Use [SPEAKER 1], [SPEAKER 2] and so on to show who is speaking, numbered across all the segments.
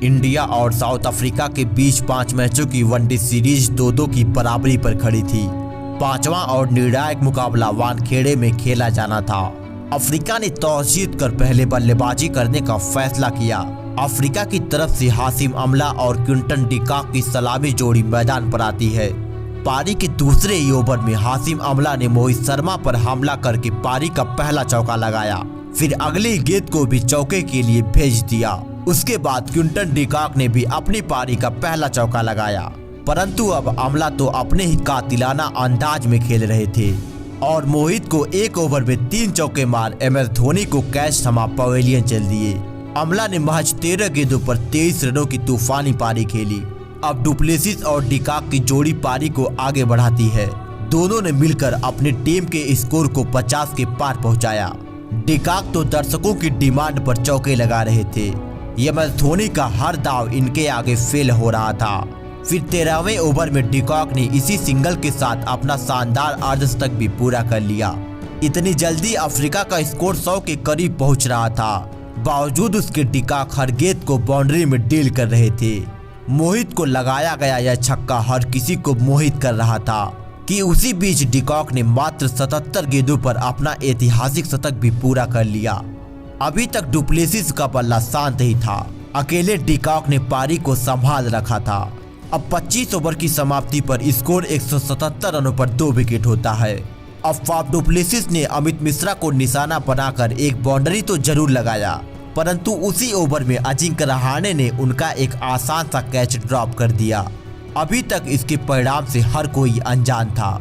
[SPEAKER 1] India और south Africa के बीच 5 मैचों की वनडे सीरीज 2-2 की बराबरी पर खड़ी थी। पांचवा और निर्णायक मुकाबला वानखेड़े में खेला जाना था। अफ्रीका ने टॉस जीतकर पहले बल्लेबाजी करने का फैसला किया। अफ्रीका की तरफ से हाशिम अमला और क्विंटन डी कॉक की सलामी जोड़ी मैदान पर आती है। पारी के दूसरे ही ओवर में हाशिम अमला ने मोहित शर्मा पर हमला करके पारी का पहला चौका लगाया। फिर अगली गेंद को भी चौके के लिए भेज दिया। उसके बाद क्विंटन डी कॉक ने भी अपनी पारी का पहला चौका लगाया, परंतु अब अमला तो अपने ही कातिलाना अंदाज में खेल रहे थे और मोहित को एक ओवर में 3 चौके मार MS धोनी को कैच थमा पवेलियन चल दिए। अमला ने महज 13 गेंदों पर 23 रनों की तूफानी पारी खेली। अब डुप्लेसिस और डी कॉक की जोड़ी पारी को आगे बढ़ाती है। दोनों ने मिलकर अपनी टीम के स्कोर को 50 के पार पहुंचाया। डी कॉक तो दर्शकों की डिमांड पर चौके लगा रहे थे। MS धोनी का हर दाव इनके आगे फेल हो रहा था। फिर 13वें ओवर में डी कॉक ने इसी सिंगल के साथ अपना शानदार अर्धशतक भी पूरा कर लिया। इतनी जल्दी अफ्रीका का स्कोर 100 के करीब पहुंच रहा था। बावजूद उसके डी कॉक हर गेंद को बाउंड्री में डील कर रहे थे। मोहित को लगाया गया यह छक्का हर किसी को मोहित कर रहा था कि उसी बीच डी कॉक ने मात्र 77 गेंदों पर अपना ऐतिहासिक शतक भी पूरा कर लिया। अभी तक डुप्लेसिस का बल्ला शांत ही था। अकेले डी कॉक ने पारी को संभाल रखा था। अब 25 ओवर की समाप्ति पर स्कोर 177 रनों पर 2 विकेट होता है। अब फाफ डुप्लेसिस ने अमित मिश्रा को निशाना बनाकर एक बाउंड्री तो जरूर लगाया, परंतु उसी ओवर में अजिंक्य रहाणे ने उनका एक आसान सा कैच ड्रॉप कर दिया। अभी तक इसके परिणाम से हर कोई अनजान था,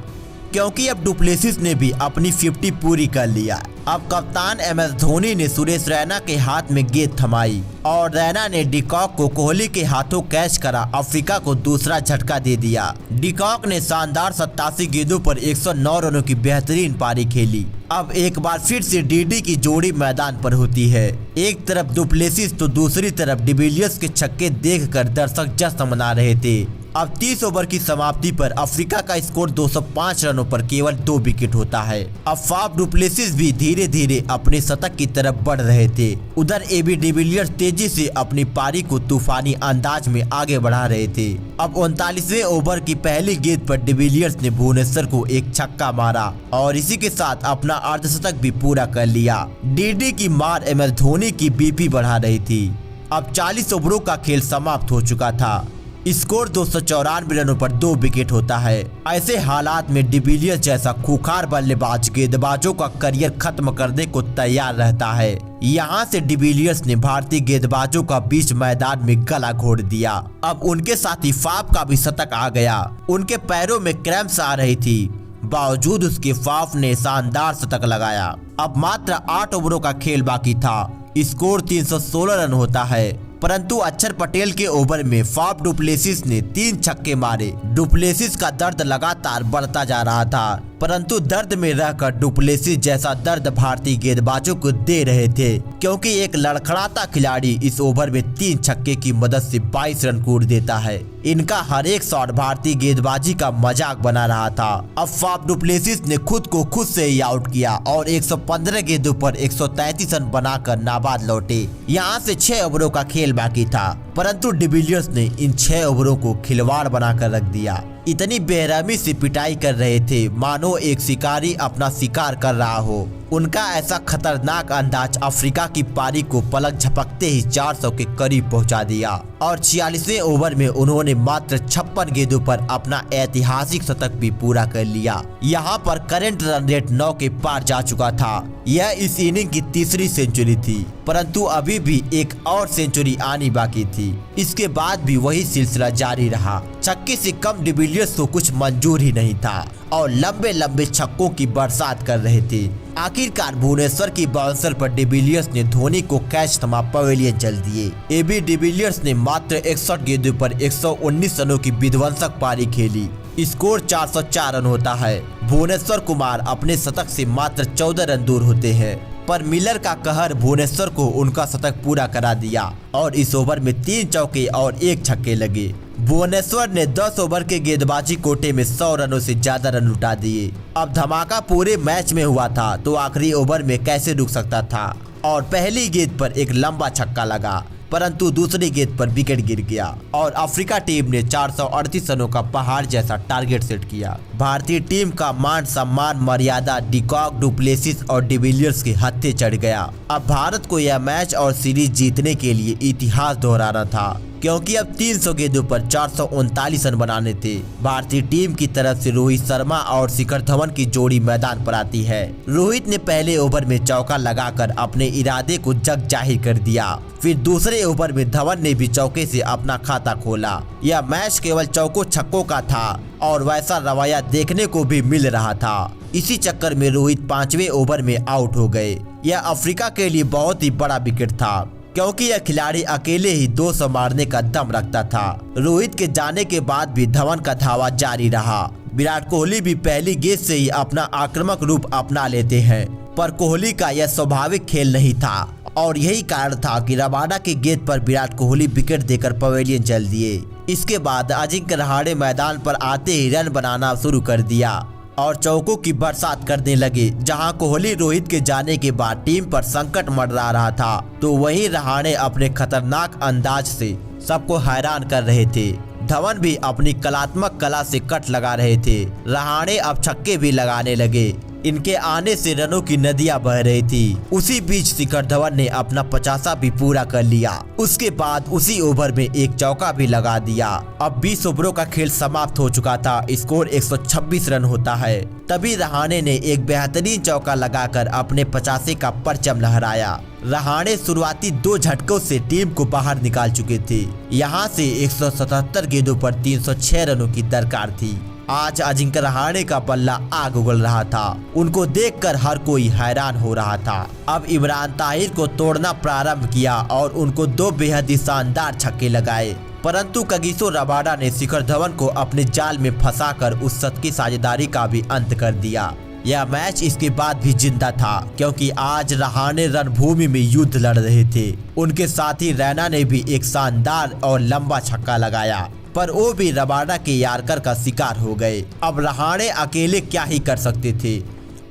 [SPEAKER 1] क्योंकि अब डुप्लेसिस ने भी अपनी 50 पूरी कर लिया। अब कप्तान MS धोनी ने सुरेश रैना के हाथ में गेंद थमाई और रैना ने डी कॉक को कोहली के हाथों कैच करा अफ्रीका को दूसरा झटका दे दिया। डी कॉक ने शानदार 87 गेंदों पर 109 रनों की बेहतरीन पारी खेली। अब एक बार फिर से डीडी की जोड़ी मैदान पर होती है। एक तरफ डुप्लेसिस तो दूसरी तरफ डिविलियर्स के छक्के देखकर दर्शक जश्न मना रहे थे। अब 30 ओवर की समाप्ति पर अफ्रीका का स्कोर 205 रनों पर केवल 2 विकेट होता है। अब फाफ डुप्लेसिस भी धीरे धीरे अपने शतक की तरफ बढ़ रहे थे। उधर AB डिविलियर्स तेजी से अपनी पारी को तूफानी अंदाज में आगे बढ़ा रहे थे। अब 39वें ओवर की पहली गेंद पर डिविलियर्स ने भुवनेश्वर को एक छक्का मारा और इसी के साथ अपना अर्धशतक भी पूरा कर लिया। डीडी की मार MS धोनी की BP बढ़ा रही थी। अब 40 ओवरों का खेल समाप्त हो चुका था। स्कोर 294 रनों पर 2 विकेट होता है। ऐसे हालात में डिविलियर्स जैसा खूंखार बल्लेबाज गेंदबाजों का करियर खत्म करने को तैयार रहता है। यहाँ से डिविलियर्स ने भारतीय गेंदबाजों का बीच मैदान में गला घोट दिया। अब उनके साथी फाफ का भी शतक आ गया। उनके पैरों में क्रैम्प्स आ रही थी, बावजूद उसके फाफ ने शानदार शतक लगाया। अब मात्र 8 ओवरों का खेल बाकी था। स्कोर 316 रन होता है, परंतु अक्षर पटेल के ओवर में फाफ डुप्लेसिस ने 3 छक्के मारे। डुप्लेसिस का दर्द लगातार बढ़ता जा रहा था, परंतु दर्द में रहकर डुप्लेसिस जैसा दर्द भारतीय गेंदबाजों को दे रहे थे, क्योंकि एक लड़खड़ाता खिलाड़ी इस ओवर में 3 छक्के की मदद से 22 रन कूट देता है। इनका हर एक शॉट भारतीय गेंदबाजी का मजाक बना रहा था। अब फाफ डुप्लेसिस ने खुद को खुद से ही आउट किया और 115 गेंदों पर 133 रन बनाकर नाबाद लौटे। यहाँ से 6 ओवरों का खेल बाकी था, परंतु डिविलियर्स ने इन 6 ओवरों को खिलवाड़ बनाकर रख दिया। इतनी बेरहमी से पिटाई कर रहे थे मानो एक शिकारी अपना शिकार कर रहा हो। उनका ऐसा खतरनाक अंदाज अफ्रीका की पारी को पलक झपकते ही 400 के करीब पहुंचा दिया और 46वें ओवर में उन्होंने मात्र 56 गेंदों पर अपना ऐतिहासिक शतक भी पूरा कर लिया। यहाँ पर करंट रन रेट 9 के पार जा चुका था। यह इस इनिंग की तीसरी सेंचुरी थी, परंतु अभी भी एक और सेंचुरी आनी बाकी थी। इसके बाद भी वही सिलसिला जारी रहा। छक्के से कम डिविलियर्स को कुछ मंजूर ही नहीं था और लंबे लंबे छक्कों की बरसात कर रहे थे। आखिरकार भुवनेश्वर की बाउंसर पर डिविलियर्स ने धोनी को कैच थमा पवेलियन चल दिए। AB डिविलियर्स ने मात्र 61 गेंदों पर 119 रनों की विध्वंसक पारी खेली। स्कोर 404 रन होता है। भुवनेश्वर कुमार अपने शतक से मात्र 14 रन दूर होते हैं, पर मिलर का कहर भुवनेश्वर को उनका शतक पूरा करा दिया और इस ओवर में 3 चौके और 1 छक्के लगे। भुवनेश्वर ने 10 ओवर के गेंदबाजी कोटे में 100 रनों से ज्यादा रन लुटा दिए। अब धमाका पूरे मैच में हुआ था तो आखिरी ओवर में कैसे रुक सकता था और पहली गेंद पर एक लंबा छक्का लगा। परंतु दूसरी गेंद पर विकेट गिर गया और अफ्रीका टीम ने 438 रनों का पहाड़ जैसा टारगेट सेट किया। भारतीय टीम का मान सम्मान मर्यादा डिकॉक, डुप्लेसिस और डिविलियर्स के हत्थे चढ़ गया। अब भारत को यह मैच और सीरीज जीतने के लिए इतिहास दोहराना था, क्योंकि अब 300 गेंदों पर 439 रन बनाने थे। भारतीय टीम की तरफ से रोहित शर्मा और शिखर धवन की जोड़ी मैदान पर आती है। रोहित ने पहले ओवर में चौका लगाकर अपने इरादे को जग जाहिर कर दिया। फिर दूसरे ओवर में धवन ने भी चौके से अपना खाता खोला। यह मैच केवल चौकों छक्कों का था और वैसा रवैया देखने को भी मिल रहा था। इसी चक्कर में रोहित 5वें ओवर में आउट हो गए। यह अफ्रीका के लिए बहुत ही बड़ा विकेट था, क्योंकि यह खिलाड़ी अकेले ही 200 मारने का दम रखता था। रोहित के जाने के बाद भी धवन का धावा जारी रहा। विराट कोहली भी पहली गेंद से ही अपना आक्रामक रूप अपना लेते हैं, पर कोहली का यह स्वाभाविक खेल नहीं था और यही कारण था कि रबाडा की गेंद पर विराट कोहली विकेट देकर पवेलियन चल दिए। इसके बाद अजिंक्य रहाणे मैदान पर आते ही रन बनाना शुरू कर दिया और चौकों की बरसात करने लगे। जहां कोहली रोहित के जाने के बाद टीम पर संकट मंडरा रहा था, तो वहीं रहाणे अपने खतरनाक अंदाज से सबको हैरान कर रहे थे। धवन भी अपनी कलात्मक कला से कट लगा रहे थे। रहाणे अब छक्के भी लगाने लगे। इनके आने से रनों की नदियां बह रही थी। उसी बीच शिखर धवन ने अपना 50 भी पूरा कर लिया। उसके बाद उसी ओवर में एक चौका भी लगा दिया। अब 20 ओवरों का खेल समाप्त हो चुका था। स्कोर 126 रन होता है। तभी रहाणे ने एक बेहतरीन चौका लगाकर अपने 50 का परचम लहराया। रहाणे शुरुआती 2 झटकों से टीम को बाहर निकाल चुके थे। यहाँ से 177 गेंदों पर 306 रनों की दरकार थी। आज अजिंक्य रहाणे का बल्ला आग उगल रहा था। उनको देखकर हर कोई हैरान हो रहा था। अब इमरान ताहिर को तोड़ना प्रारंभ किया और उनको 2 बेहद ही शानदार छक्के लगाए, परंतु कगिसो रबाडा ने शिखर धवन को अपने जाल में फंसाकर उस शतकीय साझेदारी का भी अंत कर दिया। यह मैच इसके बाद भी जिंदा था, क्योंकि आज रहाणे रणभूमि में युद्ध लड़ रहे थे। उनके साथी रैना ने भी एक शानदार और लंबा छक्का लगाया, पर वो भी रबाडा के यार्कर का शिकार हो गए। अब रहाणे अकेले क्या ही कर सकते थे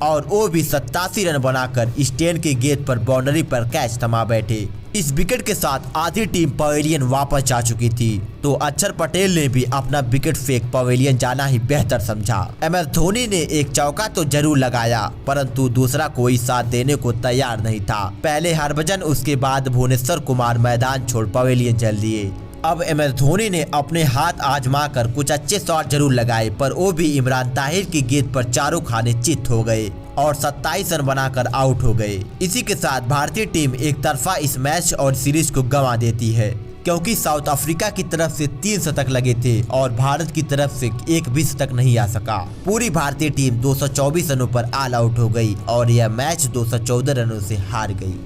[SPEAKER 1] और वो भी 87 रन बनाकर स्टेन के गेंद पर बाउंड्री पर कैच थमा बैठे। इस विकेट के साथ आधी टीम पवेलियन वापस जा चुकी थी, तो अक्षर पटेल ने भी अपना विकेट फेंक पवेलियन जाना ही बेहतर समझा। MS धोनी ने एक चौका तो जरूर लगाया, परंतु दूसरा कोई साथ देने को तैयार नहीं था। पहले हरभजन, उसके बाद भुवनेश्वर कुमार मैदान छोड़ पवेलियन चल दिए। अब MS धोनी ने अपने हाथ आजमा कर कुछ अच्छे शॉट जरूर लगाए, पर वो भी इमरान ताहिर की गेंद पर चारों खाने चित हो गए और 27 रन बनाकर आउट हो गए। इसी के साथ भारतीय टीम एक तरफा इस मैच और सीरीज को गंवा देती है, क्योंकि साउथ अफ्रीका की तरफ से 3 शतक लगे थे और भारत की तरफ से एक भी शतक नहीं आ सका। पूरी भारतीय टीम 224 रनों पर ऑल आउट हो गई और यह मैच 214 रनों से हार गई।